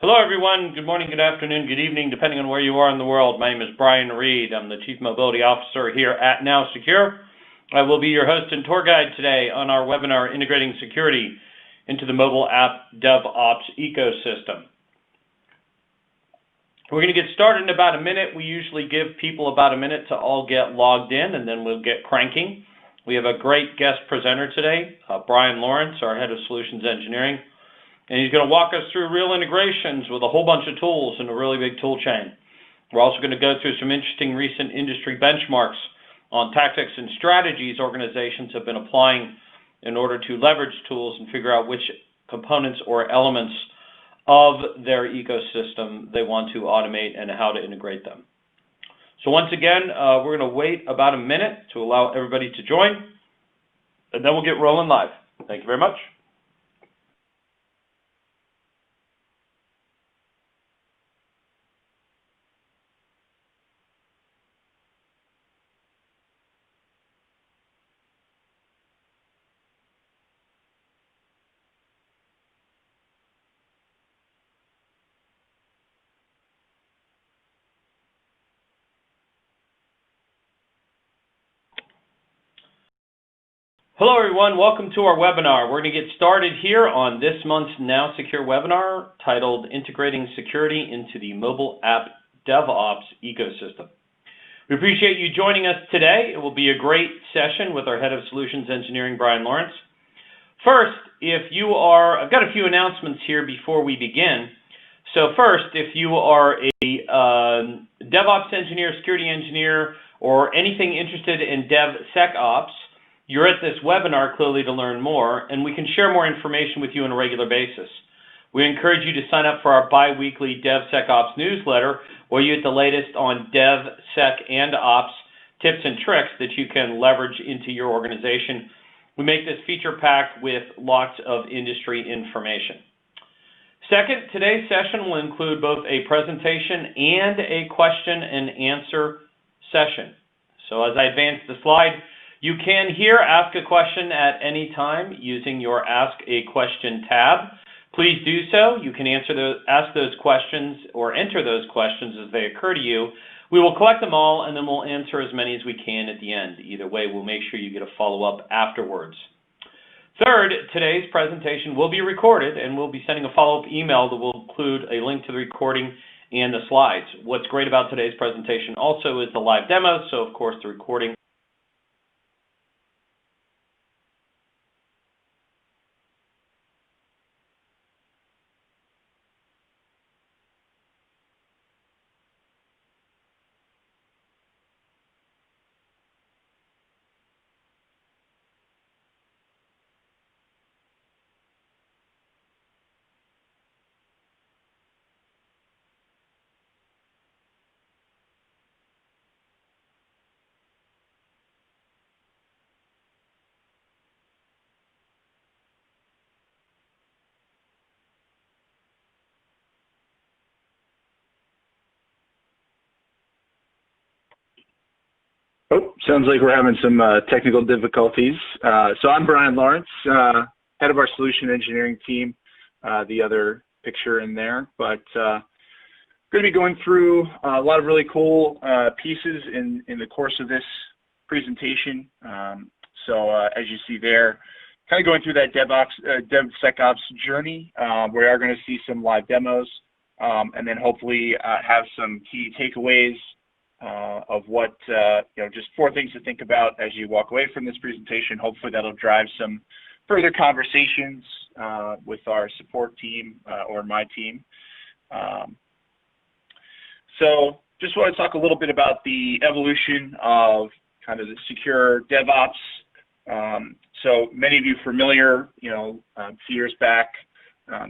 Hello, everyone. Good morning, good afternoon, good evening, depending on where you are in the world. My name is Brian Reed. I'm the Chief Mobility Officer here at NowSecure. I will be your host and tour guide today on our webinar, Integrating Security into the Mobile App DevOps Ecosystem. We're going to get started in about a minute. We usually give people about a minute to all get logged in, and then we'll get cranking. We have a great guest presenter today, Brian Lawrence, our Head of Solutions Engineering. And he's going to walk us through real integrations with a whole bunch of tools in a really big tool chain. We're also going to go through some interesting recent industry benchmarks on tactics and strategies organizations have been applying in order to leverage tools and figure out which components or elements of their ecosystem they want to automate and how to integrate them. So once again, we're going to wait about a minute to allow everybody to join, and then we'll get rolling live. Thank you very much. Hello, everyone. Welcome to our webinar. We're going to get started here on this month's NowSecure webinar titled Integrating Security into the Mobile App DevOps Ecosystem. We appreciate you joining us today. It will be a great session with our Head of Solutions Engineering, Brian Lawrence. First, I've got a few announcements here before we begin. So first, if you are a DevOps engineer, security engineer, or anything interested in DevSecOps, you're at this webinar clearly to learn more, and we can share more information with you on a regular basis. We encourage you to sign up for our bi-weekly DevSecOps newsletter, where you get the latest on DevSec and Ops tips and tricks that you can leverage into your organization. We make this feature-packed with lots of industry information. Second, today's session will include both a presentation and a question and answer session. So as I advance the slide, you can here ask a question at any time using your Ask a Question tab. Please do so. You can ask those questions or enter those questions as they occur to you. We will collect them all, and then we'll answer as many as we can at the end. Either way, we'll make sure you get a follow-up afterwards. Third, today's presentation will be recorded, and we'll be sending a follow-up email that will include a link to the recording and the slides. What's great about today's presentation also is the live demo, so of course the recording Oh, sounds like we're having some technical difficulties. So I'm Brian Lawrence, head of our solution engineering team, the other picture in there. But going to be going through a lot of really cool pieces in the course of this presentation. So as you see there, kind of going through that DevSecOps journey, we are going to see some live demos, and then hopefully have some key takeaways of what, just 4 things to think about as you walk away from this presentation. Hopefully that'll drive some further conversations with our support team or my team. So just want to talk a little bit about the evolution of kind of the secure DevOps. So many of you familiar, a few years back,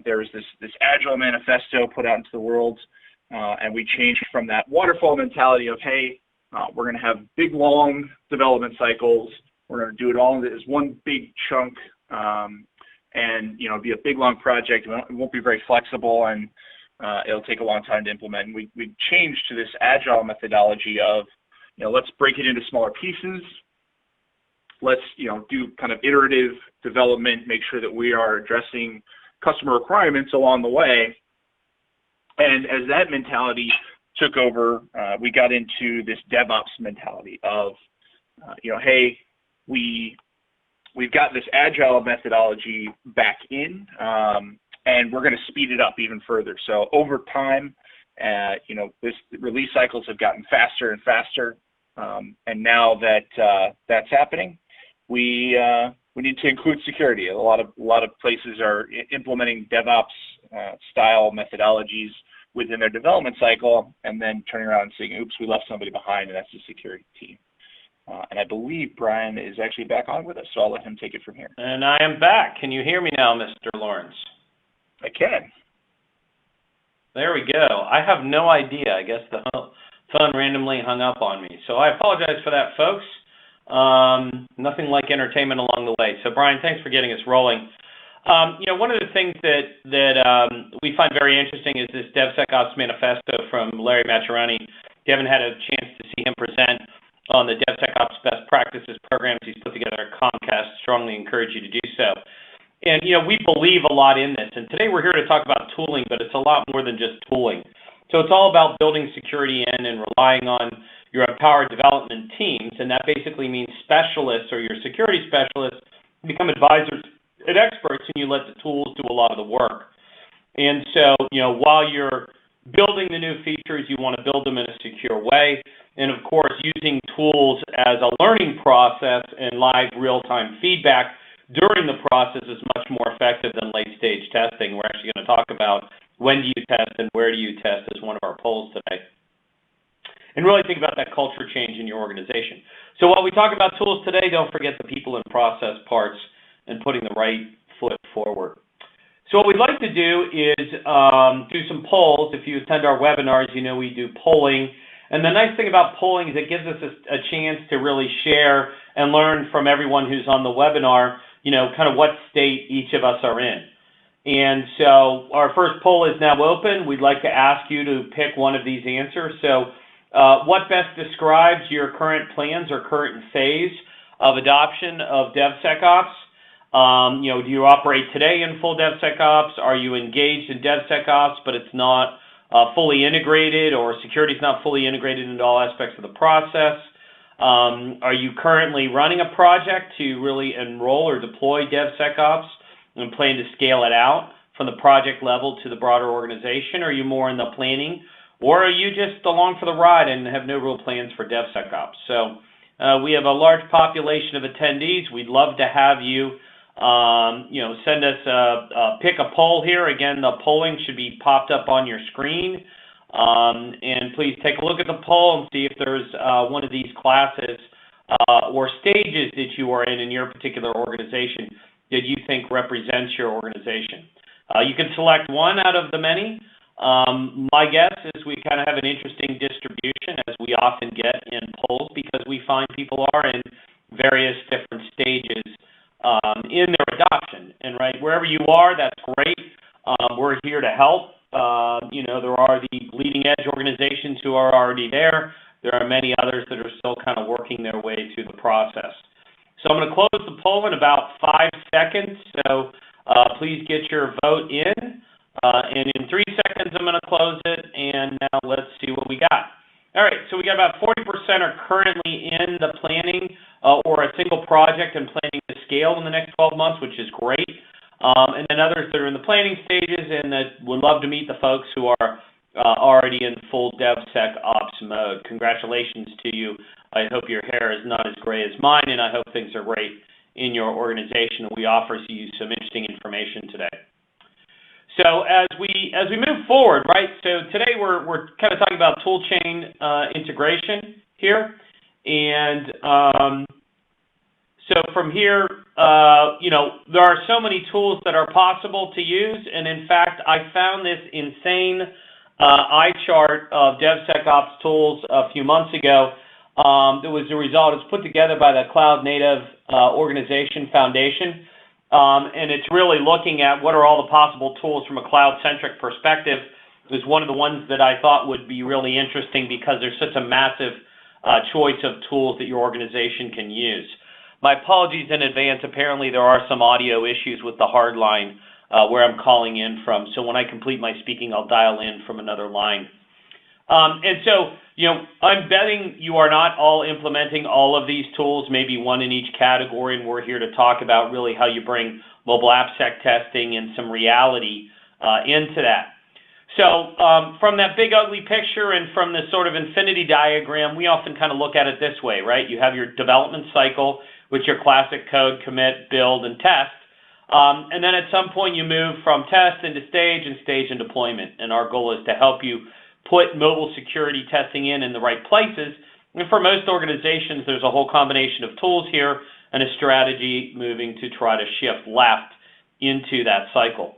there was this Agile manifesto put out into the world. And we changed from that waterfall mentality of, hey, we're going to have big, long development cycles. We're going to do it all as one big chunk, and be a big, long project. It won't be very flexible, and it'll take a long time to implement. And we changed to this agile methodology of, let's break it into smaller pieces. Let's do kind of iterative development, make sure that we are addressing customer requirements along the way. And as that mentality took over, we got into this DevOps mentality of, hey, we've got this agile methodology back in, and we're going to speed it up even further. So over time, this release cycles have gotten faster and faster, and now that that's happening, we need to include security. A lot of places are implementing DevOps style methodologies within their development cycle, and then turning around and saying, "Oops, we left somebody behind," and that's the security team. And I believe Brian is actually back on with us, so I'll let him take it from here. And I am back. Can you hear me now, Mr. Lawrence? I can. There we go. I have no idea. I guess the phone randomly hung up on me. So I apologize for that, folks. Nothing like entertainment along the way. So Brian, thanks for getting us rolling. One of the things that we find very interesting is this DevSecOps manifesto from Larry Maccheroni. If you haven't had a chance to see him present on the DevSecOps best practices programs he's put together at Comcast, strongly encourage you to do so. And, we believe a lot in this. And today we're here to talk about tooling, but it's a lot more than just tooling. So it's all about building security in and relying on your empowered development teams. And that basically means specialists or your security specialists become advisors and experts, and you let the tools do a lot of the work. And so, while you're building the new features, you want to build them in a secure way. And of course, using tools as a learning process and live real-time feedback during the process is much more effective than late-stage testing. We're actually going to talk about when do you test and where do you test as one of our polls today. And really think about that culture change in your organization. So while we talk about tools today, don't forget the people and process parts and putting the right foot forward. So what we'd like to do is do some polls. If you attend our webinars, we do polling. And the nice thing about polling is it gives us a chance to really share and learn from everyone who's on the webinar, kind of what state each of us are in. And so our first poll is now open. We'd like to ask you to pick one of these answers. So what best describes your current plans or current phase of adoption of DevSecOps? Do you operate today in full DevSecOps? Are you engaged in DevSecOps, but it's not fully integrated, or security is not fully integrated into all aspects of the process? Are you currently running a project to really enroll or deploy DevSecOps and plan to scale it out from the project level to the broader organization? Are you more in the planning, or are you just along for the ride and have no real plans for DevSecOps? So we have a large population of attendees. We'd love to have you send us pick a poll here. Again, the polling should be popped up on your screen. And please take a look at the poll and see if there's one of these classes or stages that you are in your particular organization that you think represents your organization. You can select one out of the many. My guess is we kind of have an interesting distribution, as we often get in polls, because we find people are in various different stages in their adoption. And wherever you are, that's great. We're here to help. There are the leading edge organizations who are already there. There are many others that are still kind of working their way through the process. So I'm going to close the poll in about 5 seconds. So please get your vote in. And in 3 seconds, I'm going to close it. And now let's see what we got. All right, so we got about 40% are currently in the planning or a single project and planning to scale in the next 12 months, which is great. And then others that are in the planning stages and that would love to meet the folks who are already in full DevSecOps mode. Congratulations to you. I hope your hair is not as gray as mine, and I hope things are great in your organization. We offer you some interesting information today. So as we move forward, so today we're kind of talking about tool chain integration here. And so from here, there are so many tools that are possible to use. And in fact, I found this insane eye chart of DevSecOps tools a few months ago. That was the result. It's put together by the Cloud Native Organization Foundation. And it's really looking at what are all the possible tools from a cloud-centric perspective. It was one of the ones that I thought would be really interesting because there's such a massive choice of tools that your organization can use. My apologies in advance. Apparently there are some audio issues with the hard line where I'm calling in from. So when I complete my speaking, I'll dial in from another line. And so, I'm betting you are not all implementing all of these tools, maybe one in each category, and we're here to talk about really how you bring mobile AppSec testing and some reality into that. So from that big ugly picture and from this sort of infinity diagram, we often kind of look at it this way, right? You have your development cycle, which your classic code, commit, build, and test. And then at some point you move from test into stage and stage and deployment. And our goal is to help you put mobile security testing in the right places. And for most organizations, there's a whole combination of tools here and a strategy moving to try to shift left into that cycle.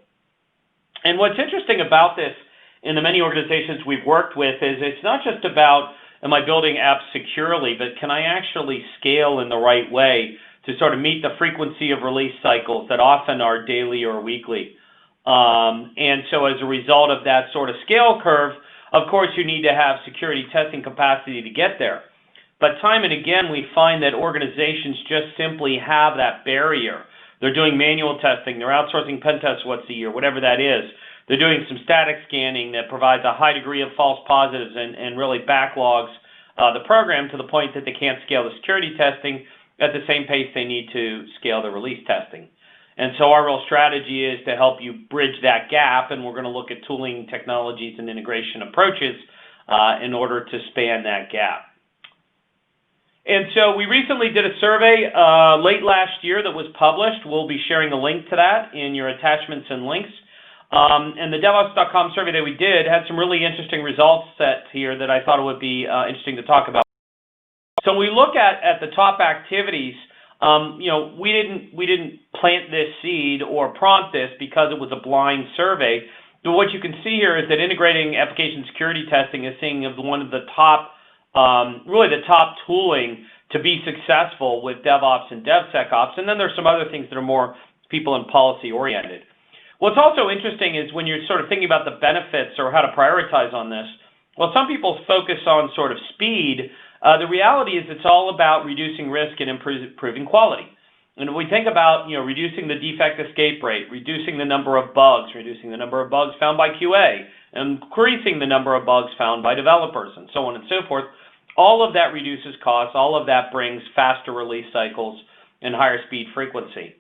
And what's interesting about this in the many organizations we've worked with is it's not just about, am I building apps securely, but can I actually scale in the right way to sort of meet the frequency of release cycles that often are daily or weekly. And so as a result of that sort of scale curve, of course, you need to have security testing capacity to get there. But time and again, we find that organizations just simply have that barrier. They're doing manual testing, they're outsourcing pen tests once a year, whatever that is. They're doing some static scanning that provides a high degree of false positives and really backlogs the program to the point that they can't scale the security testing at the same pace they need to scale the release testing. And so our real strategy is to help you bridge that gap, and we're going to look at tooling technologies and integration approaches in order to span that gap. And so we recently did a survey late last year that was published. We'll be sharing a link to that in your attachments and links. And the DevOps.com survey that we did had some really interesting results set here that I thought it would be interesting to talk about. So we look at the top activities. We didn't plant this seed or prompt this because it was a blind survey. But what you can see here is that integrating application security testing is seeing one of the top, really the top tooling to be successful with DevOps and DevSecOps. And then there's some other things that are more people and policy oriented. What's also interesting is when you're sort of thinking about the benefits or how to prioritize on this, well, some people focus on sort of speed. The reality is it's all about reducing risk and improving quality. And if we think about reducing the defect escape rate, reducing the number of bugs, reducing the number of bugs found by QA, increasing the number of bugs found by developers, and so on and so forth, all of that reduces costs, all of that brings faster release cycles and higher speed frequency.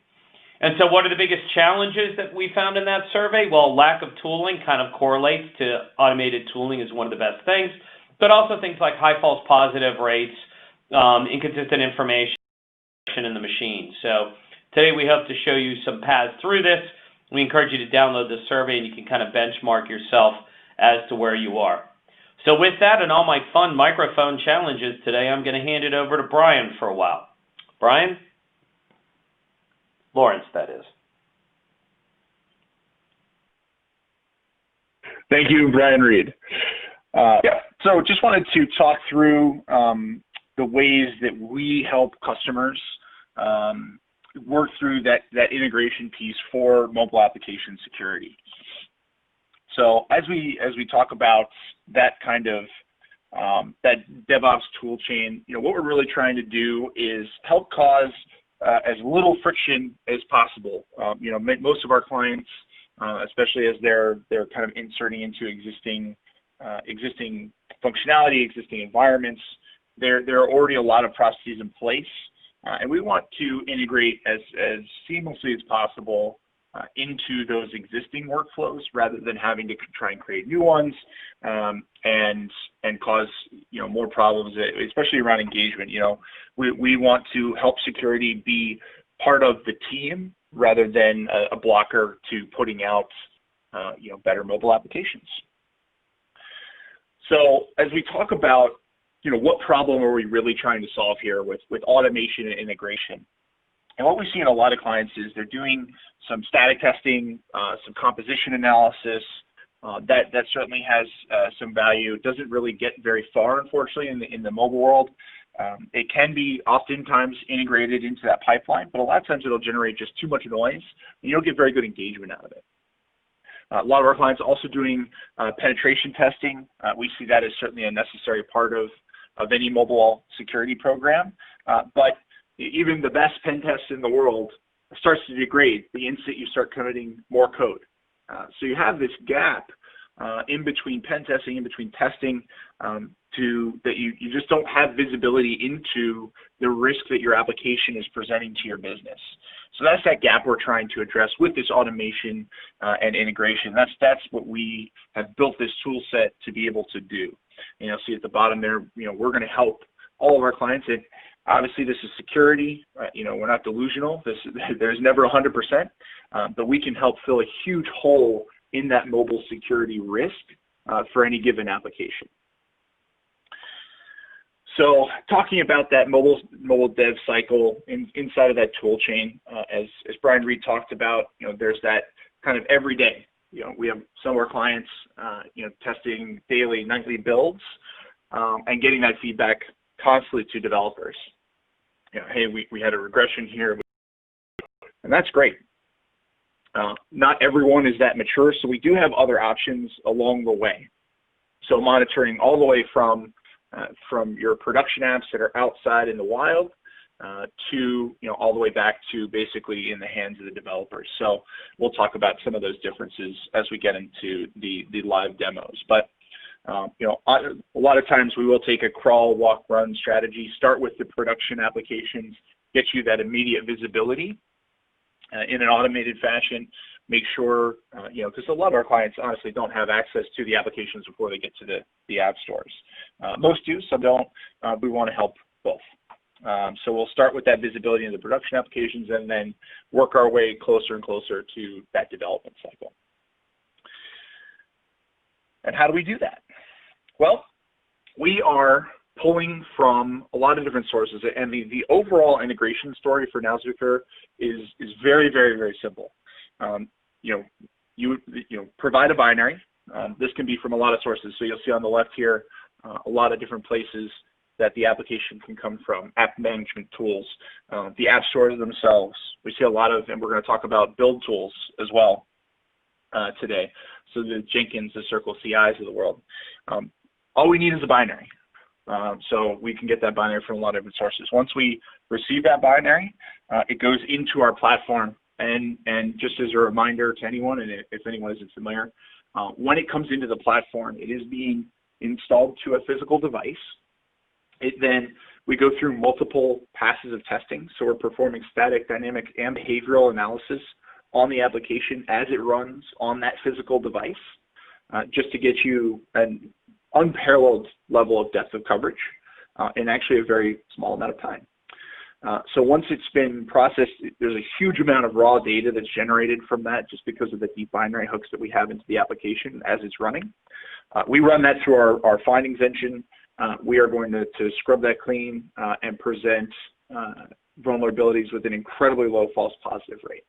And so what are the biggest challenges that we found in that survey? Well, lack of tooling kind of correlates to automated tooling is one of the best things, but also things like high false positive rates, inconsistent information in the machine. So today we hope to show you some paths through this. We encourage you to download the survey and you can kind of benchmark yourself as to where you are. So with that and all my fun microphone challenges today, I'm going to hand it over to Brian for a while. Brian? Lawrence, that is. Thank you, Brian Reed. So just wanted to talk through the ways that we help customers work through that integration piece for mobile application security. So as we talk about that kind of that DevOps tool chain, what we're really trying to do is help cause as little friction as possible. Most of our clients, especially as they're kind of inserting into existing functionality, existing environments, there are already a lot of processes in place, and we want to integrate as seamlessly as possible into those existing workflows rather than having to try and create new ones and cause more problems, especially around engagement. We want to help security be part of the team rather than a blocker to putting out better mobile applications. So as we talk about what problem are we really trying to solve here with automation and integration? And what we see in a lot of clients is they're doing some static testing, some composition analysis. That certainly has some value. It doesn't really get very far, unfortunately, in the mobile world. It can be oftentimes integrated into that pipeline, but a lot of times it'll generate just too much noise, and you don't get very good engagement out of it. A lot of our clients are also doing penetration testing. We see that as certainly a necessary part of any mobile security program, but even the best pen tests in the world starts to degrade the instant you start committing more code. So you have this gap in between pen testing, in between testing, that you just don't have visibility into the risk that your application is presenting to your business. So that's that gap we're trying to address with this automation and integration. That's what we have built this tool set to be able to do. And you'll see at the bottom there, we're going to help all of our clients. And obviously, this is security. We're not delusional. There's never 100%, but we can help fill a huge hole in that mobile security risk for any given application. So talking about that mobile dev cycle inside of that tool chain, as Brian Reed talked about, there's that kind of every day. We have some of our clients, testing daily, nightly builds, and getting that feedback constantly to developers. Hey, we had a regression here, and that's great. Not everyone is that mature, so we do have other options along the way. So monitoring all the way from your production apps that are outside in the wild to all the way back to basically in the hands of the developers. So we'll talk about some of those differences as we get into the live demos. But a lot of times we will take a crawl, walk, run strategy, start with the production applications, get you that immediate visibility in an automated fashion, make sure, because a lot of our clients honestly don't have access to the applications before they get to the app stores. Most do, some don't. We want to help both. So we'll start with that visibility in the production applications and then work our way closer and closer to that development cycle. And how do we do that? Well, we are pulling from a lot of different sources, and the overall integration story for NowSecure is very, very, very simple. You provide a binary. This can be from a lot of sources. So you'll see on the left here a lot of different places that the application can come from, app management tools, the app stores themselves. We see a lot of, and we're going to talk about build tools as well today. So the Jenkins, the Circle CIs of the world. All we need is a binary. So we can get that binary from a lot of different sources. Once we receive that binary, it goes into our platform. And just as a reminder to anyone, and if anyone isn't familiar, when it comes into the platform, it is being installed to a physical device. Then we go through multiple passes of testing. So we're performing static, dynamic, and behavioral analysis on the application as it runs on that physical device, just to get you an unparalleled level of depth of coverage in actually a very small amount of time. So once it's been processed, there's a huge amount of raw data that's generated from that just because of the deep binary hooks that we have into the application as it's running. We run that through our findings engine. We are going to scrub that clean and present vulnerabilities with an incredibly low false positive rate.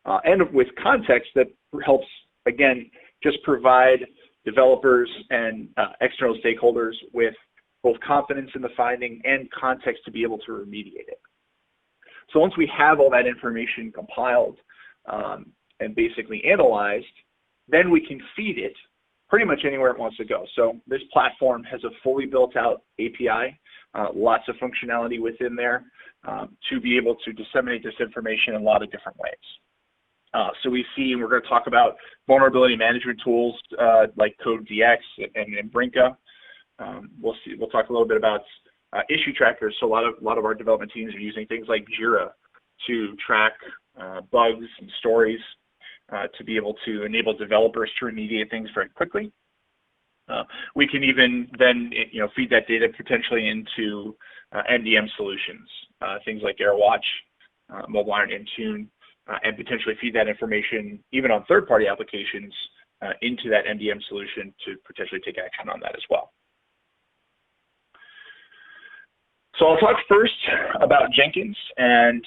And with context that helps, again, just provide developers and external stakeholders with both confidence in the finding and context to be able to remediate it. So once we have all that information compiled and basically analyzed, then we can feed it pretty much anywhere it wants to go. So this platform has a fully built out API, lots of functionality within there to be able to disseminate this information in a lot of different ways. So we see, and we're going to talk about vulnerability management tools like CodeDX and Brinca. We'll talk a little bit about issue trackers. So a lot of our development teams are using things like Jira to track bugs and stories to be able to enable developers to remediate things very quickly. We can even then feed that data potentially into MDM solutions, things like AirWatch, Mobile Iron, Intune, and potentially feed that information even on third-party applications into that MDM solution to potentially take action on that as well. So I'll talk first about Jenkins, and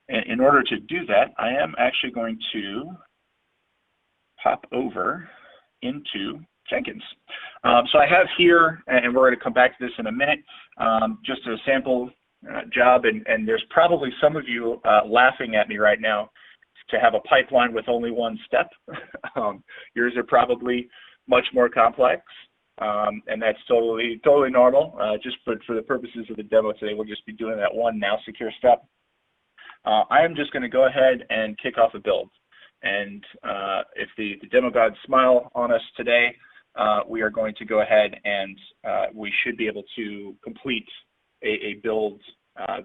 in order to do that, I am actually going to hop over into Jenkins. So I have here, and we're going to come back to this in a minute, just a sample job, and there's probably some of you laughing at me right now to have a pipeline with only one step. Yours are probably much more complex. And that's totally normal. Just for the purposes of the demo today, we'll just be doing that one NowSecure step. I am just going to go ahead and kick off a build. And if the demo gods smile on us today, we are going to go ahead and we should be able to complete a build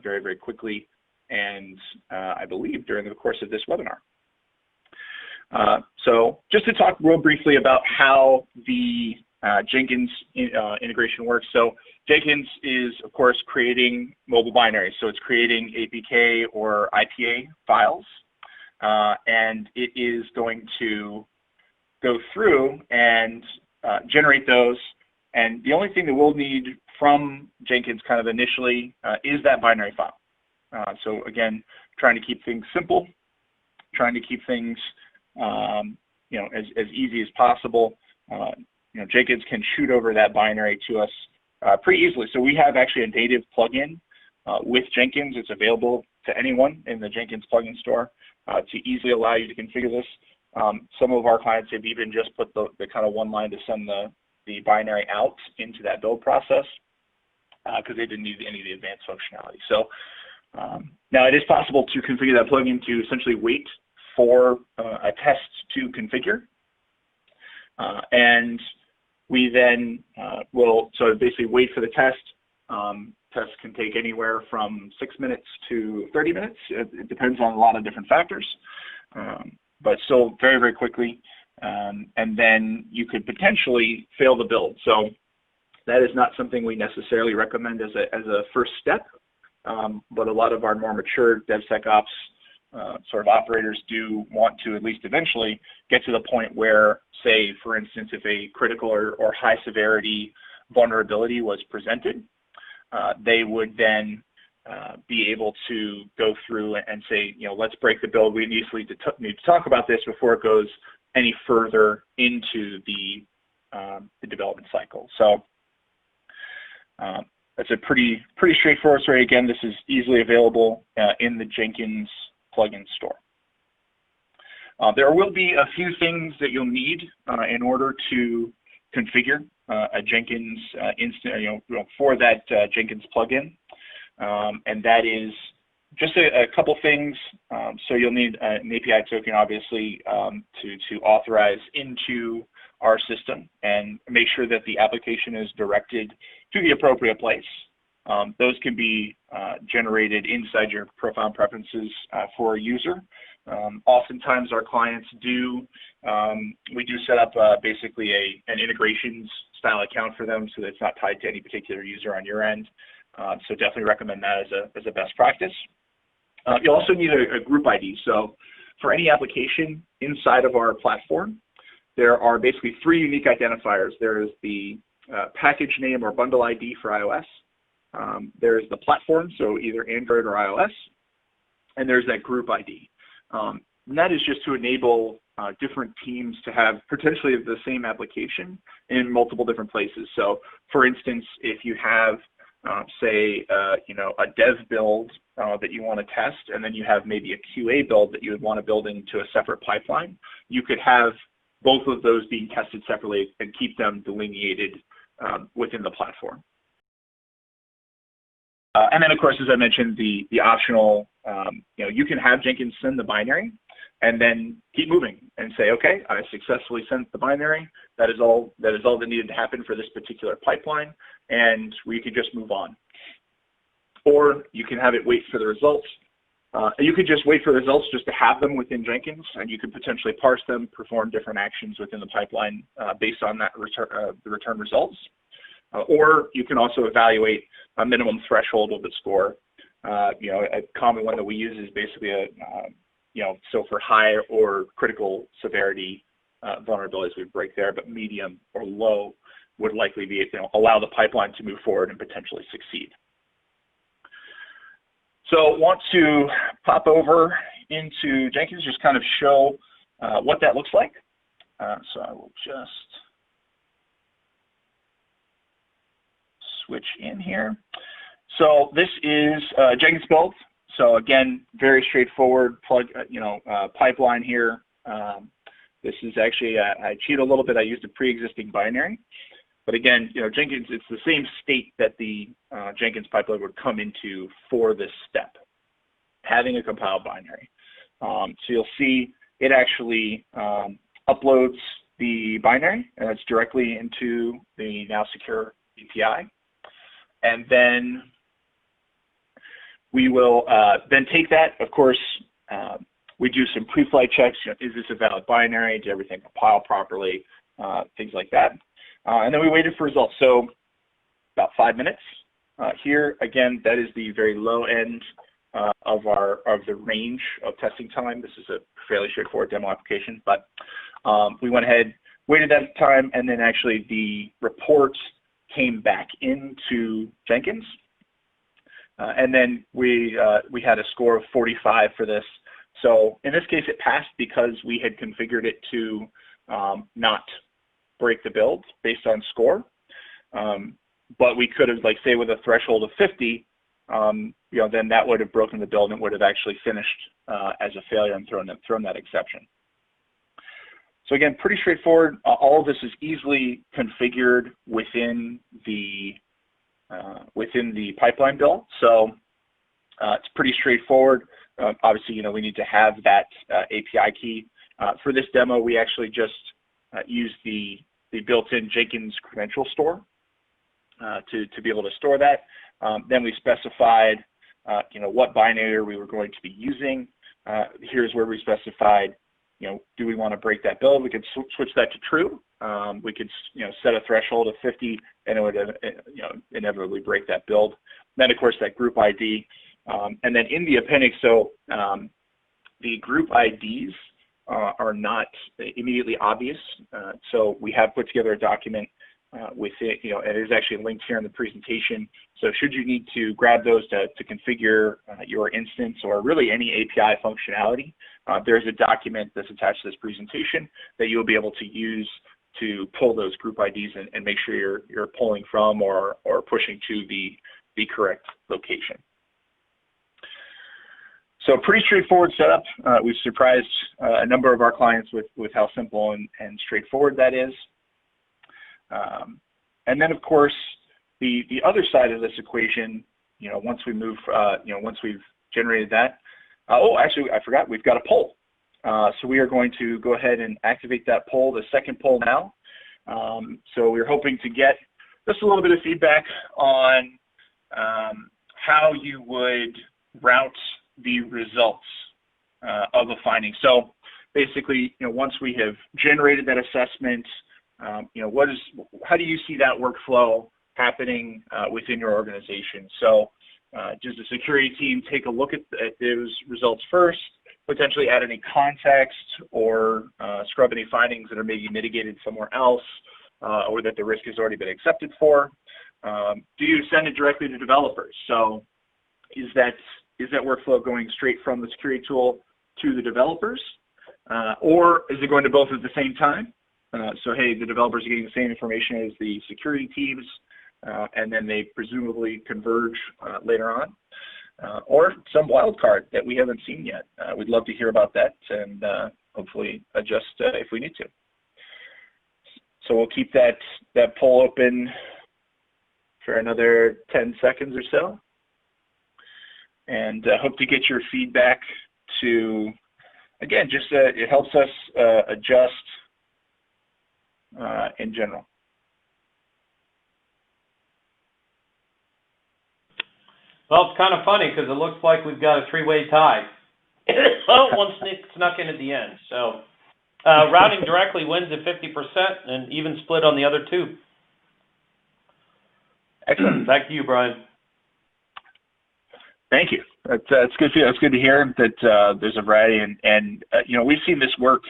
very, very quickly, and I believe during the course of this webinar. So just to talk real briefly about how the Jenkins integration works. So Jenkins is, of course, creating mobile binaries. So it's creating APK or IPA files, and it is going to go through and generate those. And the only thing that we'll need from Jenkins kind of initially is that binary file. So again, trying to keep things simple, trying to keep things you know, as easy as possible. You know, Jenkins can shoot over that binary to us pretty easily. So we have actually a native plugin with Jenkins. It's available to anyone in the Jenkins plugin store to easily allow you to configure this. Some of our clients have even just put the kind of one line to send the binary out into that build process because they didn't need any of the advanced functionality. So now it is possible to configure that plugin to essentially wait for a test to configure. And we then will sort of basically wait for the test. Tests can take anywhere from 6 minutes to 30 minutes. It depends on a lot of different factors, but still very, very quickly. And then you could potentially fail the build. So that is not something we necessarily recommend as a first step, but a lot of our more mature DevSecOps sort of operators do want to at least eventually get to the point where, say, for instance, if a critical or high severity vulnerability was presented, they would then be able to go through and say, you know, let's break the build. We need to talk about this before it goes any further into the development cycle. So that's a pretty straightforward story. Again, this is easily available in the Jenkins plugin store. There will be a few things that you'll need in order to configure a Jenkins instance, you know, for that Jenkins plugin, and that is just a couple things. So you'll need an API token, obviously, to authorize into our system and make sure that the application is directed to the appropriate place. Those can be generated inside your profile and preferences for a user. Oftentimes our clients do, we do set up basically an integrations style account for them so that it's not tied to any particular user on your end. So definitely recommend that as a best practice. You also need a group ID. So for any application inside of our platform, there are basically 3 unique identifiers. There is the package name or bundle ID for iOS. There's the platform, so either Android or iOS, and there's that group ID. And that is just to enable different teams to have potentially the same application in multiple different places. So for instance, if you have, say, you know, a dev build that you want to test, and then you have maybe a QA build that you would want to build into a separate pipeline, you could have both of those being tested separately and keep them delineated within the platform. And then, of course, as I mentioned, the optional, you know, you can have Jenkins send the binary and then keep moving and say, okay, I successfully sent the binary. That is all that needed to happen for this particular pipeline, and we can just move on. Or you can have it wait for the results. You could just wait for the results just to have them within Jenkins, and you could potentially parse them, perform different actions within the pipeline based on that the return results. Or you can also evaluate a minimum threshold of the score. You know, a common one that we use is basically you know, so for high or critical severity vulnerabilities, we break there, but medium or low would likely be, you know, allow the pipeline to move forward and potentially succeed. So want to pop over into Jenkins, just kind of show what that looks like. So I will just switch in here. So this is Jenkins build. So again, very straightforward pipeline here. This is actually, I cheat a little bit. I used a pre-existing binary. But again, you know, Jenkins, it's the same state that the Jenkins pipeline would come into for this step. having a compiled binary. So you'll see it actually uploads the binary, and it's directly into the NowSecure API. And then we will then take that, of course, we do some pre-flight checks. You know, is this a valid binary? Did everything compile properly? Things like that. And then we waited for results. So about 5 minutes. Here, again, that is the very low end of the range of testing time. This is a fairly straightforward demo application, but we went ahead, waited that time, and then actually the report came back into Jenkins. And then we had a score of 45 for this. So in this case, it passed because we had configured it to not break the build based on score. But we could have, like, say, with a threshold of 50, you know, then that would have broken the build and would have actually finished as a failure and thrown that exception. So again, pretty straightforward. All of this is easily configured within the pipeline build. So it's pretty straightforward. Obviously, you know, we need to have that API key. For this demo, we actually just used the built-in Jenkins credential store to be able to store that. Then we specified, you know, what binary we were going to be using. Here's where we specified, you know, do we want to break that build? We could switch that to true. We could, you know, set a threshold of 50, and it would, you know, inevitably break that build. Then, of course, that group ID. And then in the appendix, so the group IDs are not immediately obvious. So we have put together a document with it, you know, and it is actually linked here in the presentation. So should you need to grab those to configure your instance or really any API functionality, there's a document that's attached to this presentation that you'll be able to use to pull those group IDs and make sure you're pulling from or pushing to the correct location. So pretty straightforward setup. We've surprised a number of our clients with how simple and straightforward that is. And then, of course, the other side of this equation, you know, once we move, you know, once we've generated that, oh, actually, I forgot, we've got a poll. So we are going to go ahead and activate that poll, the second poll now. So we're hoping to get just a little bit of feedback on how you would route the results of a finding. So basically, you know, once we have generated that assessment, you know, how do you see that workflow happening within your organization? So does the security team take a look at those results first, potentially add any context or scrub any findings that are maybe mitigated somewhere else or that the risk has already been accepted for? Do you send it directly to developers? So is that workflow going straight from the security tool to the developers? Or is it going to both at the same time? So, hey, the developers are getting the same information as the security teams, and then they presumably converge later on. Or some wild card that we haven't seen yet. We'd love to hear about that and hopefully adjust if we need to. So we'll keep that poll open for another 10 seconds or so. And hope to get your feedback to, again, just it helps us adjust in general. Well, it's kind of funny because it looks like we've got a three-way tie. Oh, one snuck in at the end. So routing directly wins at 50% and even split on the other two. Excellent. Back to you, Brian. Thank you. That's good. That's good to hear that there's a variety, and you know, we've seen this work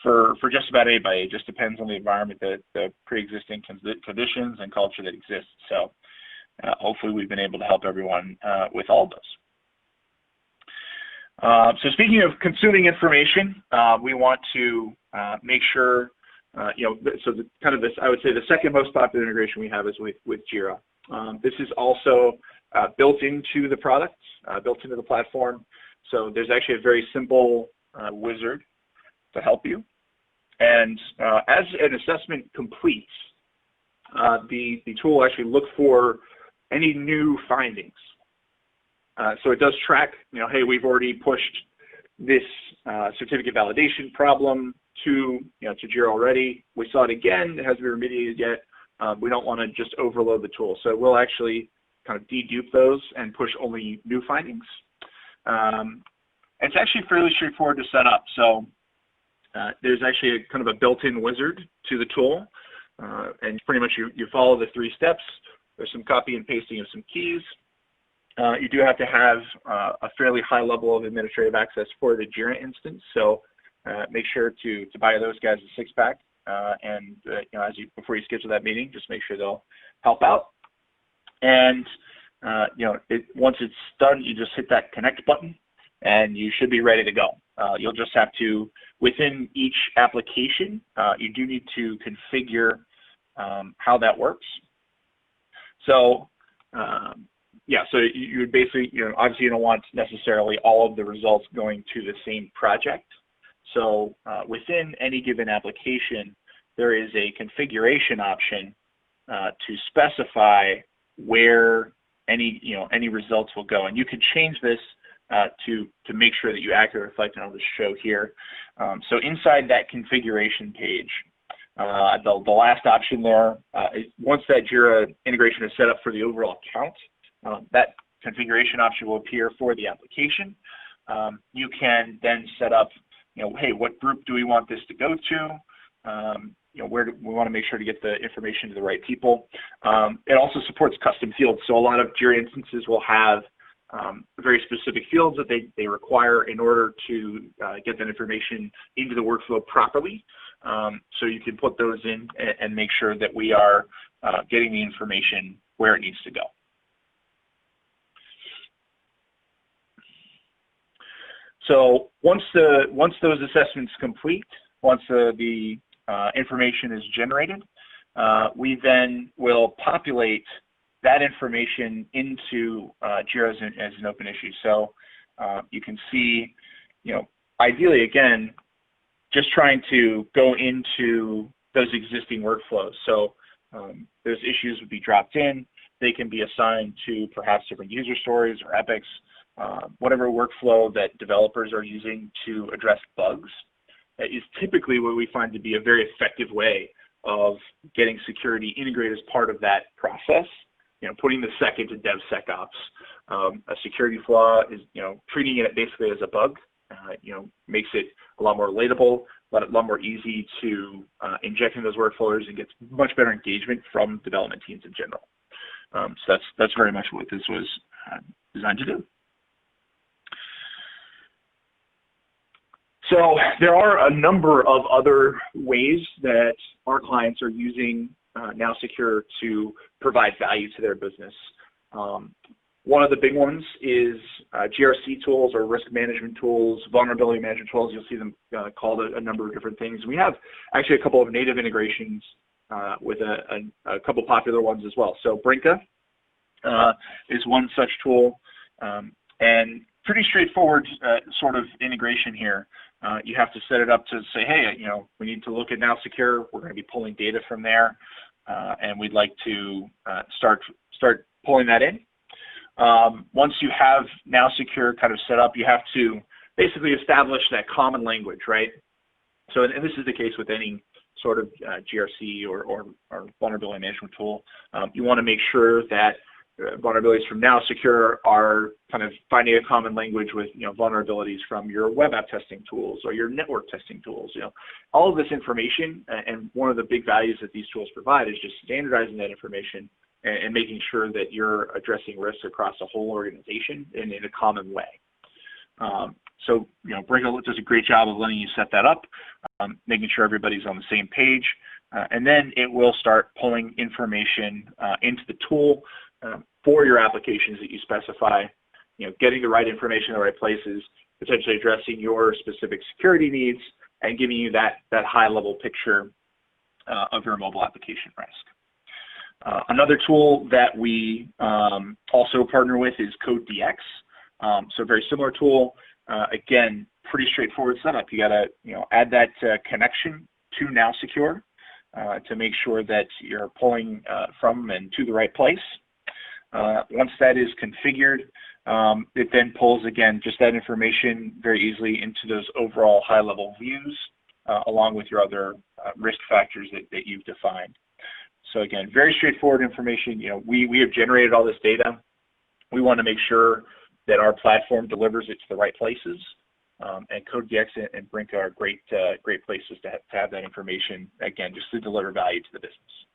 for just about anybody. It just depends on the environment, the pre-existing conditions and culture that exists. So hopefully we've been able to help everyone with all of those. So speaking of consuming information, we want to make sure, you know, so I would say the second most popular integration we have is with Jira. This is also built into the product, built into the platform. So there's actually a very simple wizard to help you. And as an assessment completes, the tool will actually look for any new findings. So it does track, hey, we've already pushed this certificate validation problem to Jira already. We saw it again. It hasn't been remediated yet. We don't want to just overload the tool. So we'll actually kind of dedupe those and push only new findings. It's actually fairly straightforward to set up. So there's actually kind of a built-in wizard to the tool. And pretty much you follow the 3 steps. There's some copy and pasting of some keys. You do have to have a fairly high level of administrative access for the Jira instance. So make sure to buy those guys a 6-pack. And before you schedule that meeting, just make sure they'll help out. And once it's done, you just hit that connect button, and you should be ready to go. You'll just have to, within each application, you do need to configure how that works. So so you would basically, obviously you don't want necessarily all of the results going to the same project. So within any given application, there is a configuration option to specify where any results will go, and you can change this to make sure that you accurately reflect, and I'll just show here. So inside that configuration page, the last option there, once that Jira integration is set up for the overall count, that configuration option will appear for the application. You can then set up, hey, what group do we want this to go to? Where do we want to make sure to get the information to the right people. It also supports custom fields. So a lot of Jira instances will have very specific fields that they require in order to get that information into the workflow properly. So you can put those in and make sure that we are getting the information where it needs to go. So once those assessments complete, once the information is generated, we then will populate that information into Jira as an open issue. So you can see, ideally, again, just trying to go into those existing workflows. So those issues would be dropped in. They can be assigned to perhaps different user stories or epics, whatever workflow that developers are using to address bugs. That is typically what we find to be a very effective way of getting security integrated as part of that process. Putting the sec into DevSecOps. A security flaw is, treating it basically as a bug, makes it a lot more relatable, a lot more easy to inject in those workflows, and gets much better engagement from development teams in general. So that's very much what this was designed to do. So there are a number of other ways that our clients are using NowSecure to provide value to their business. One of the big ones is GRC tools or risk management tools, vulnerability management tools. You'll see them called a number of different things. We have actually a couple of native integrations with a couple popular ones as well. So Brinka is one such tool, and pretty straightforward sort of integration here. You have to set it up to say, hey, we need to look at NowSecure. We're going to be pulling data from there, and we'd like to start pulling that in. Once you have NowSecure kind of set up, you have to basically establish that common language, right? So, and this is the case with any sort of GRC or vulnerability management tool. You want to make sure that vulnerabilities from NowSecure are kind of finding a common language with vulnerabilities from your web app testing tools or your network testing tools. All of this information, and one of the big values that these tools provide is just standardizing that information and making sure that you're addressing risks across the whole organization in a common way. So Brinka does a great job of letting you set that up, making sure everybody's on the same page, and then it will start pulling information into the tool for your applications that you specify, getting the right information in the right places, potentially addressing your specific security needs, and giving you that high-level picture of your mobile application risk. Another tool that we also partner with is CodeDX. So a very similar tool. Again, pretty straightforward setup. You got to add that connection to NowSecure to make sure that you're pulling from and to the right place. Once that is configured, It then pulls, again, just that information very easily into those overall high-level views, along with your other risk factors that you've defined. So again, very straightforward information. We have generated all this data. We want to make sure that our platform delivers it to the right places. And CodeDX and Brink are great places to have that information, again, just to deliver value to the business.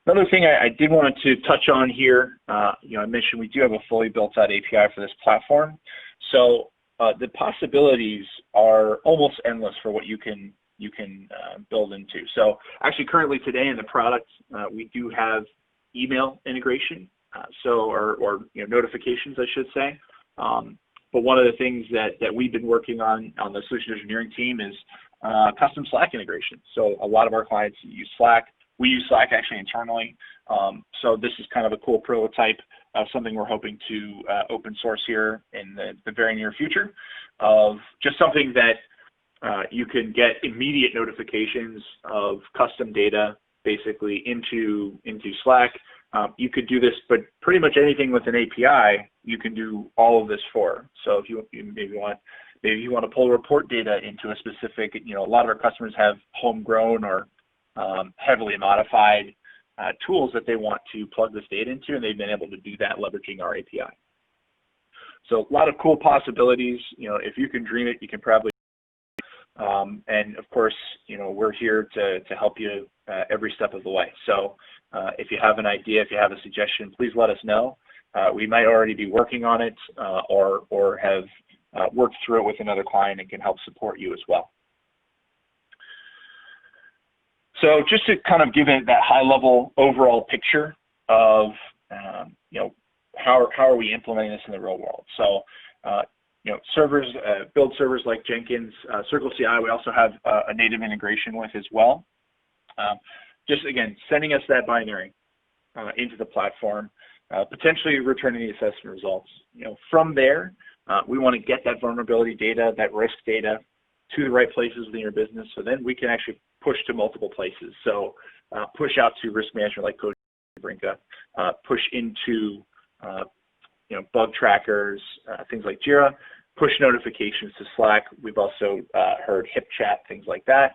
Another thing I did want to touch on here, I mentioned we do have a fully built-out API for this platform. So the possibilities are almost endless for what you can build into. So actually, currently today in the product, we do have email integration, or notifications, I should say. But one of the things that we've been working on the solution engineering team is custom Slack integration. So a lot of our clients use Slack. We use Slack actually internally. So this is kind of a cool prototype of something we're hoping to open source here in the very near future, of just something that you can get immediate notifications of custom data basically into Slack. You could do this, but pretty much anything with an API, you can do all of this for. So if you maybe want to pull report data into a specific, a lot of our customers have homegrown or heavily modified tools that they want to plug this data into, and they've been able to do that leveraging our API. So a lot of cool possibilities. If you can dream it, you can probably. And of course, we're here to help you every step of the way. So if you have an idea, if you have a suggestion, please let us know. We might already be working on it or have worked through it with another client and can help support you as well. So just to kind of give it that high-level overall picture of, how are we implementing this in the real world? So, servers, build servers like Jenkins, CircleCI, we also have a native integration with as well. Just again, sending us that binary into the platform, potentially returning the assessment results. From there, we want to get that vulnerability data, that risk data, to the right places within your business, so then we can actually push to multiple places. So push out to risk management like CodeBrinka, push into bug trackers, things like Jira, push notifications to Slack. We've also heard HipChat, things like that.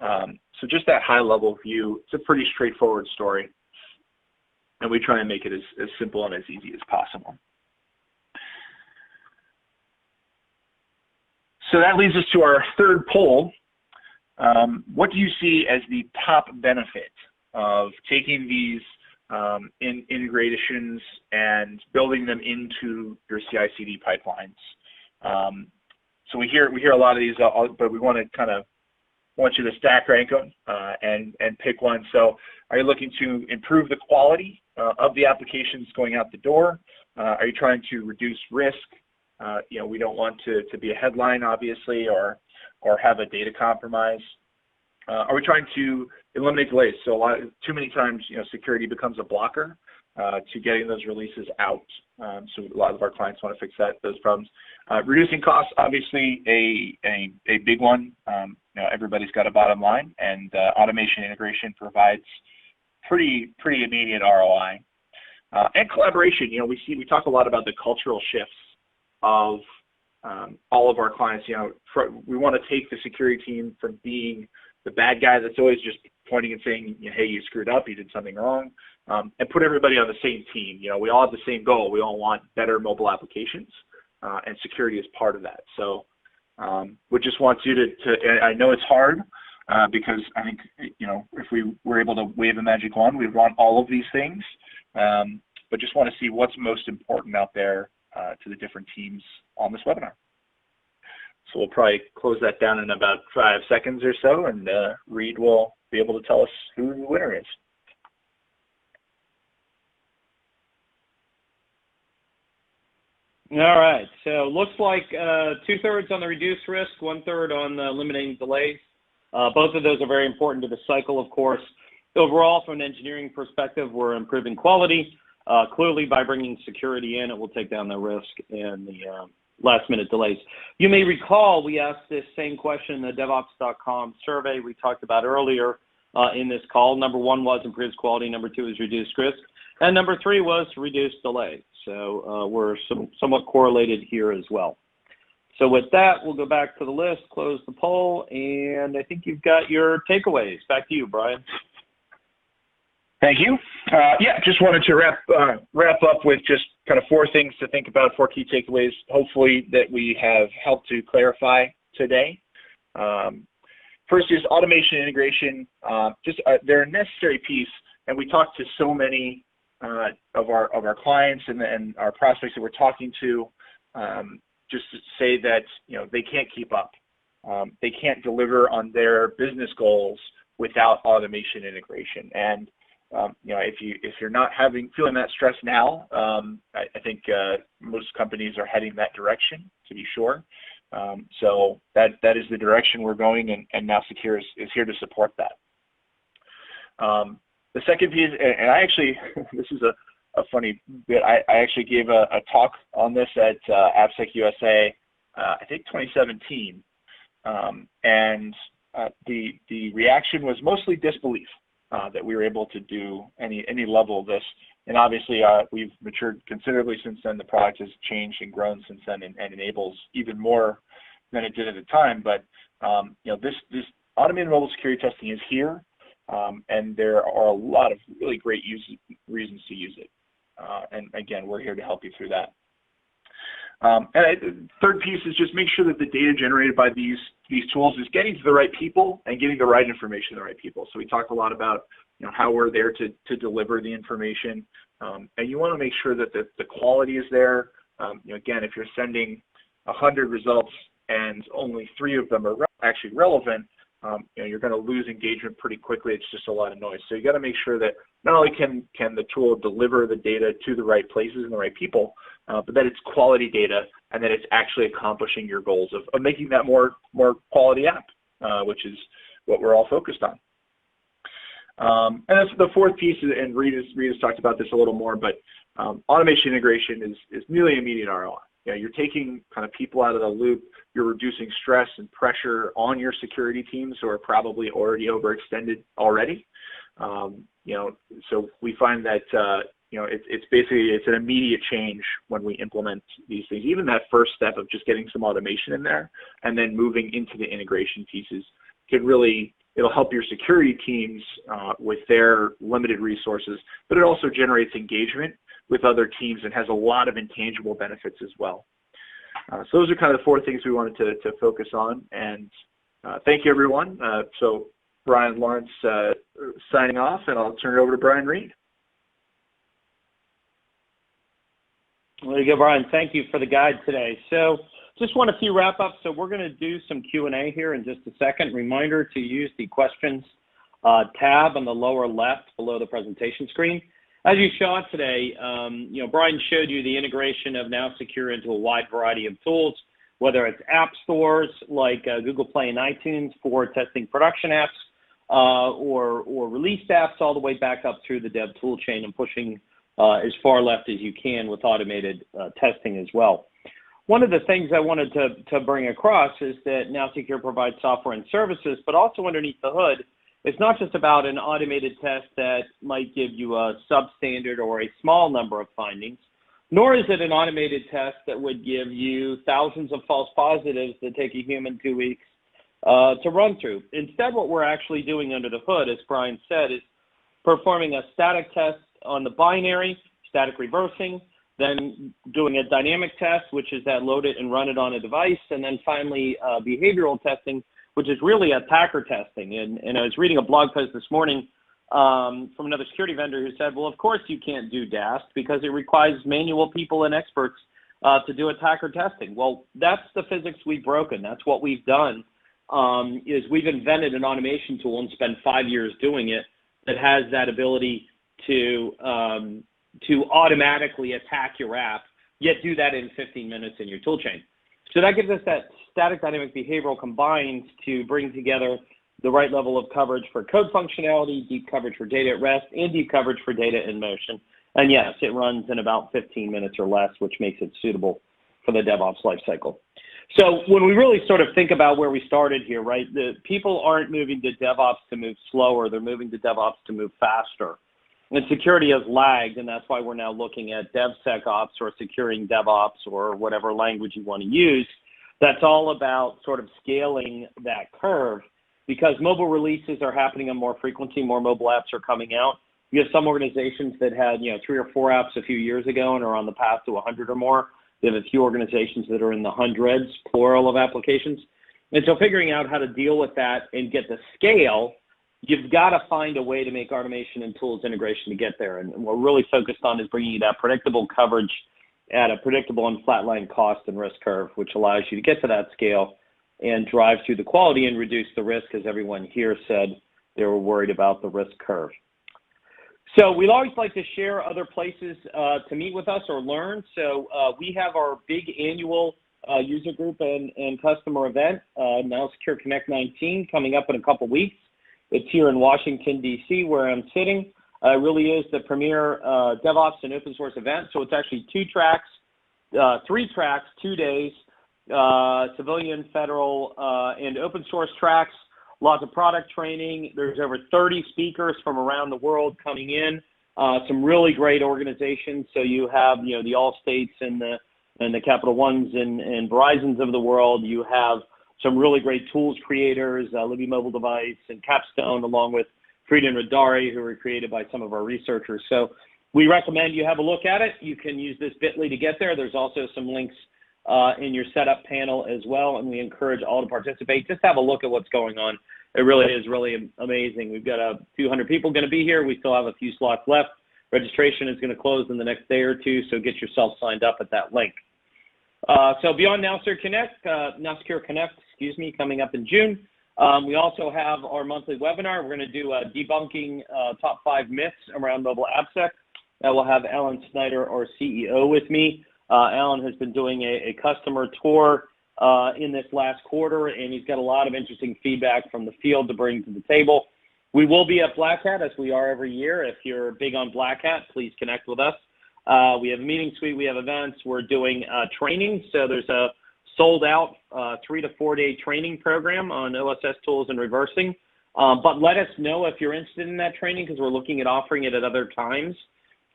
So just that high level view, it's a pretty straightforward story. And we try and make it as simple and as easy as possible. So that leads us to our third poll. What do you see as the top benefit of taking these integrations and building them into your CI/CD pipelines? So we hear a lot of these, but we want you to stack rank them and pick one. So are you looking to improve the quality of the applications going out the door? Are you trying to reduce risk? We don't want to be a headline, obviously, or have a data compromise. Are we trying to eliminate delays? So too many times, security becomes a blocker to getting those releases out. So a lot of our clients want to fix those problems. Reducing costs, obviously, a big one. Everybody's got a bottom line, and automation integration provides pretty immediate ROI. And collaboration. We talk a lot about the cultural shifts of all of our clients. We want to take the security team from being the bad guy that's always just pointing and saying, hey, you screwed up, you did something wrong, and put everybody on the same team. We all have the same goal. We all want better mobile applications, and security is part of that. So we just want you to I know it's hard because I think, if we were able to wave a magic wand, we'd want all of these things, but just want to see what's most important out there to the different teams on this webinar. So we'll probably close that down in about 5 seconds or so, and Reed will be able to tell us who the winner is. All right, so looks like 2/3 on the reduced risk, 1/3 on eliminating delays. Both of those are very important to the cycle, of course. Overall, from an engineering perspective, we're improving quality. Clearly, by bringing security in, it will take down the risk and the last-minute delays. You may recall we asked this same question in the DevOps.com survey we talked about earlier in this call. Number 1 was improves quality. Number 2 is reduced risk. And number 3 was reduce delay. So we're somewhat correlated here as well. So with that, we'll go back to the list, close the poll, and I think you've got your takeaways. Back to you, Brian. Thank you. Yeah, just wanted to wrap up with just kind of 4 things to think about, 4 key takeaways, hopefully that we have helped to clarify today. First is automation integration. They're a necessary piece, and we talk to so many of our clients and our prospects that we're talking to, just to say that they can't keep up. They can't deliver on their business goals without automation integration. And if you're not feeling that stress now, I think most companies are heading that direction, to be sure. So that is the direction we're going, and NowSecure is here to support that. The second piece, and I actually, this is a funny bit, I actually gave a talk on this at AppSec USA, I think 2017, and the reaction was mostly disbelief. That we were able to do any level of this, and obviously we've matured considerably since then. The product has changed and grown since then, and enables even more than it did at the time. But this automated mobile security testing is here, and there are a lot of really great reasons to use it. And again, we're here to help you through that. Third piece is just make sure that the data generated by these tools is getting to the right people and getting the right information to the right people. So we talked a lot about how we're there to deliver the information, and you want to make sure that the quality is there. Again, if you're sending 100 results and only 3 of them are actually relevant, you're going to lose engagement pretty quickly. It's just a lot of noise. So you got to make sure that not only can the tool deliver the data to the right places and the right people, but that it's quality data and that it's actually accomplishing your goals of making that more quality app, which is what we're all focused on. And that's the 4th piece, and Rita's talked about this a little more, but automation integration is nearly immediate ROI. You're taking kind of people out of the loop. You're reducing stress and pressure on your security teams who are probably already overextended already. So we find that it's an immediate change when we implement these things. Even that first step of just getting some automation in there and then moving into the integration pieces it'll help your security teams with their limited resources, but it also generates engagement with other teams and has a lot of intangible benefits as well. So those are kind of the 4 things we wanted to focus on, and thank you, everyone. So Brian Lawrence signing off, and I'll turn it over to Brian Reed. There you go, Brian. Thank you for the guide today. So just want a few wrap-ups. So we're going to do some Q&A here in just a second. Reminder to use the questions tab on the lower left below the presentation screen. As you saw today, Brian showed you the integration of NowSecure into a wide variety of tools, whether it's app stores like Google Play and iTunes for testing production apps, or released apps all the way back up through the dev tool chain and pushing as far left as you can with automated testing as well. One of the things I wanted to bring across is that NowSecure provides software and services, but also underneath the hood, it's not just about an automated test that might give you a substandard or a small number of findings, nor is it an automated test that would give you thousands of false positives that take a human 2 weeks to run through. Instead, what we're actually doing under the hood, as Brian said, is performing a static test on the binary, static reversing, then doing a dynamic test, which is that load it and run it on a device, and then finally behavioral testing, which is really attacker testing. And I was reading a blog post this morning from another security vendor who said, well, of course you can't do DAST because it requires manual people and experts to do attacker testing. Well, that's the physics we've broken. That's what we've done, is we've invented an automation tool and spent 5 years doing it that has that ability to automatically attack your app, yet do that in 15 minutes in your tool chain. So that gives us that static dynamic behavioral combined to bring together the right level of coverage for code functionality, deep coverage for data at rest, and deep coverage for data in motion. And yes, it runs in about 15 minutes or less, which makes it suitable for the DevOps lifecycle. So when we really sort of think about where we started here, right, the people aren't moving to DevOps to move slower, they're moving to DevOps to move faster. And security has lagged, and that's why we're now looking at DevSecOps or securing DevOps or whatever language you want to use. That's all about sort of scaling that curve because mobile releases are happening on more frequency, more mobile apps are coming out. You have some organizations that had, 3 or 4 apps a few years ago and are on the path to 100 or more. You have a few organizations that are in the hundreds, plural, of applications. And so figuring out how to deal with that and get the scale, you've got to find a way to make automation and tools integration to get there. And what we're really focused on is bringing you that predictable coverage at a predictable and flatline cost and risk curve, which allows you to get to that scale and drive through the quality and reduce the risk, as everyone here said they were worried about the risk curve. So we'd always like to share other places to meet with us or learn. So we have our big annual user group and customer event, NowSecure Connect 19, coming up in a couple weeks. It's here in Washington, D.C., where I'm sitting. It really is the premier DevOps and open source event. So it's actually 3 tracks, 2 days, civilian, federal, and open source tracks. Lots of product training. There's over 30 speakers from around the world coming in. Some really great organizations. So you have, the Allstates and the Capital Ones and Verizons of the world. You have some really great tools creators, Libby Mobile Device and Capstone, along with Frida and Radari, who were created by some of our researchers. So we recommend you have a look at it. You can use this bit.ly to get there. There's also some links in your setup panel as well, and we encourage all to participate. Just have a look at what's going on. It really is really amazing. We've got a few hundred people going to be here. We still have a few slots left. Registration is going to close in the next day or two, so get yourself signed up at that link. So beyond NowSecure Connect, coming up in June. We also have our monthly webinar. We're going to do debunking top 5 myths around mobile AppSec. We'll have Alan Snyder, our CEO, with me. Alan has been doing a customer tour in this last quarter, and he's got a lot of interesting feedback from the field to bring to the table. We will be at Black Hat, as we are every year. If you're big on Black Hat, please connect with us. We have a meeting suite, we have events, we're doing training. So there's a sold out 3 to 4 day training program on OSS tools and reversing. But let us know if you're interested in that training because we're looking at offering it at other times.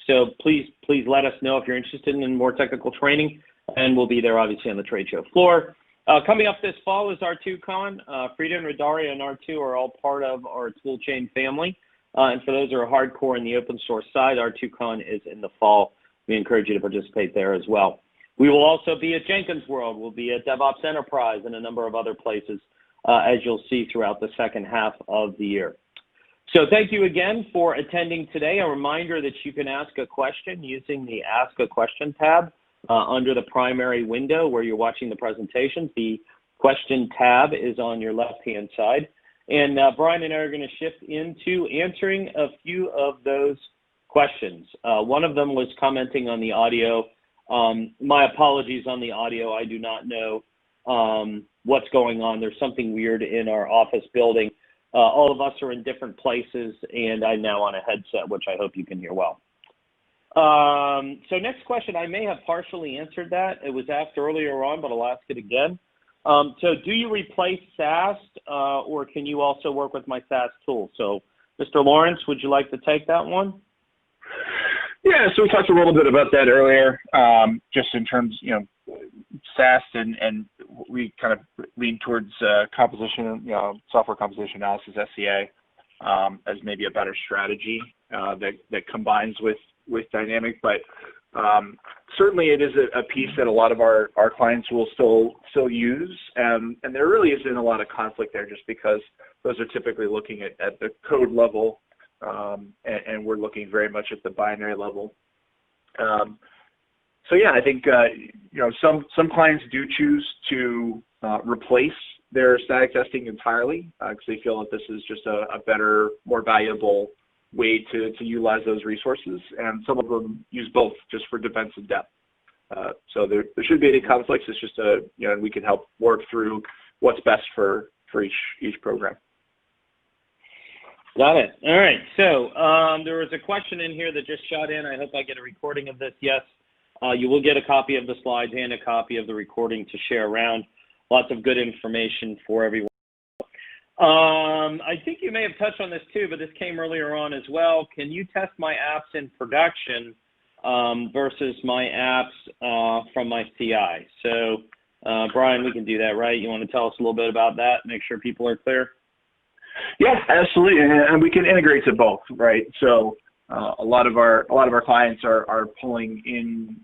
So please let us know if you're interested in more technical training, and we'll be there obviously on the trade show floor. Coming up this fall is R2Con. Frida and Radari and R2 are all part of our toolchain family. And for those who are hardcore in the open source side, R2Con is in the fall. We encourage you to participate there as well. We will also be at Jenkins World. We'll be at DevOps Enterprise and a number of other places, as you'll see throughout the second half of the year. So thank you again for attending today. A reminder that you can ask a question using the Ask a Question tab under the primary window where you're watching the presentation. The question tab is on your left-hand side. And Brian and I are going to shift into answering a few of those questions. One of them was commenting on the audio. My apologies on the audio. I do not know what's going on. There's something weird in our office building. All of us are in different places, and I'm now on a headset, which I hope you can hear well. So next question, I may have partially answered that. It was asked earlier on, but I'll ask it again. So do you replace SAST, or can you also work with my SAST tool? So Mr. Lawrence, would you like to take that one? Yeah, so we talked a little bit about that earlier, just in terms, SAST, and we kind of lean towards composition, software composition analysis, SCA, as maybe a better strategy that combines with dynamic. But certainly it is a piece that a lot of our clients will still use, and there really isn't a lot of conflict there, just because those are typically looking at the code level, and we're looking very much at the binary level. So yeah, I think some clients do choose to replace their static testing entirely because they feel that this is just a better, more valuable way to utilize those resources, and some of them use both just for defense and depth. So there shouldn't be any conflicts. It's just we can help work through what's best for each program. Got it. All right. So there was a question in here that just shot in. I hope I get a recording of this. Yes, you will get a copy of the slides and a copy of the recording to share around. Lots of good information for everyone. I think you may have touched on this too, but this came earlier on as well. Can you test my apps in production versus my apps from my CI? So, Brian, we can do that, right? You want to tell us a little bit about that? Make sure people are clear. Yeah, absolutely, and we can integrate to both, right? So a lot of our clients are pulling in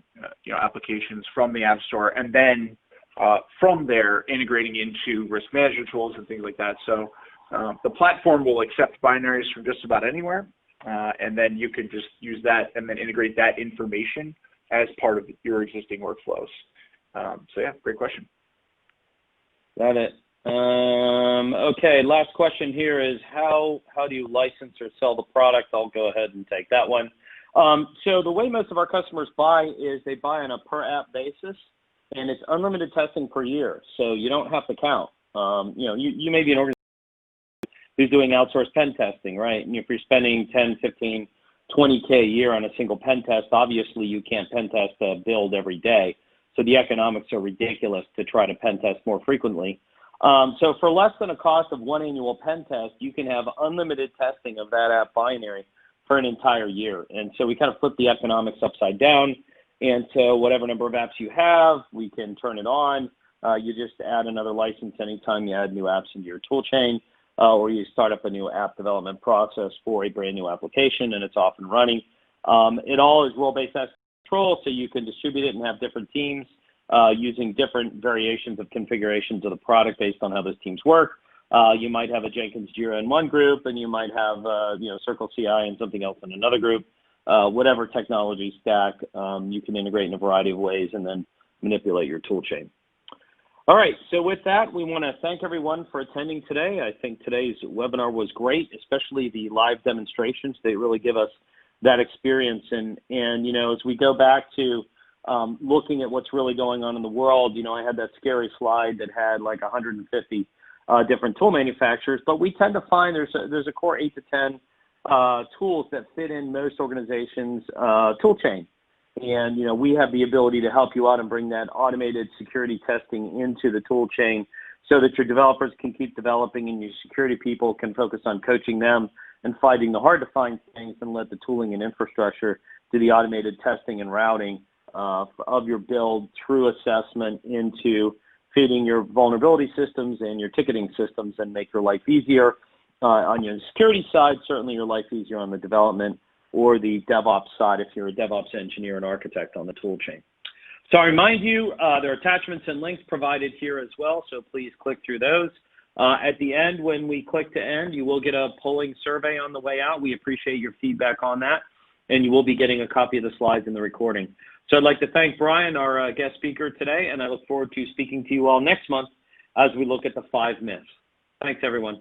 applications from the App Store, and then from there integrating into risk management tools and things like that. So the platform will accept binaries from just about anywhere, and then you can just use that and then integrate that information as part of your existing workflows. So yeah, great question. Got it. Okay, last question here is how do you license or sell the product? I'll go ahead and take that one. So the way most of our customers buy is they buy on a per app basis, and it's unlimited testing per year. So you don't have to count. You may be an organization who's doing outsourced pen testing, right? And if you're spending 10, 15, 20K a year on a single pen test, obviously you can't pen test a build every day. So the economics are ridiculous to try to pen test more frequently. So for less than a cost of one annual pen test, you can have unlimited testing of that app binary for an entire year. And so we kind of flip the economics upside down. And so whatever number of apps you have, we can turn it on. You just add another license anytime you add new apps into your tool chain, or you start up a new app development process for a brand new application, and it's off and running. It all is role-based access control, so you can distribute it and have different teams using different variations of configurations of the product based on how those teams work. You might have a Jenkins Jira in one group, and you might have Circle CI and something else in another group. Whatever technology stack, you can integrate in a variety of ways and then manipulate your tool chain. All right, so with that, we want to thank everyone for attending today. I think today's webinar was great, especially the live demonstrations. They really give us that experience. And as we go back to looking at what's really going on in the world, I had that scary slide that had like 150 different tool manufacturers, but we tend to find there's a core 8 to 10 tools that fit in most organizations' tool chain. And, we have the ability to help you out and bring that automated security testing into the tool chain so that your developers can keep developing and your security people can focus on coaching them and fighting the hard to find things and let the tooling and infrastructure do the automated testing and routing of your build through assessment into feeding your vulnerability systems and your ticketing systems and make your life easier. On your security side, certainly your life easier on the development or the DevOps side if you're a DevOps engineer and architect on the tool chain. So I remind you, there are attachments and links provided here as well, so please click through those. At the end, when we click to end, you will get a polling survey on the way out. We appreciate your feedback on that, and you will be getting a copy of the slides in the recording. So I'd like to thank Brian, our guest speaker today, and I look forward to speaking to you all next month as we look at the 5 myths. Thanks, everyone.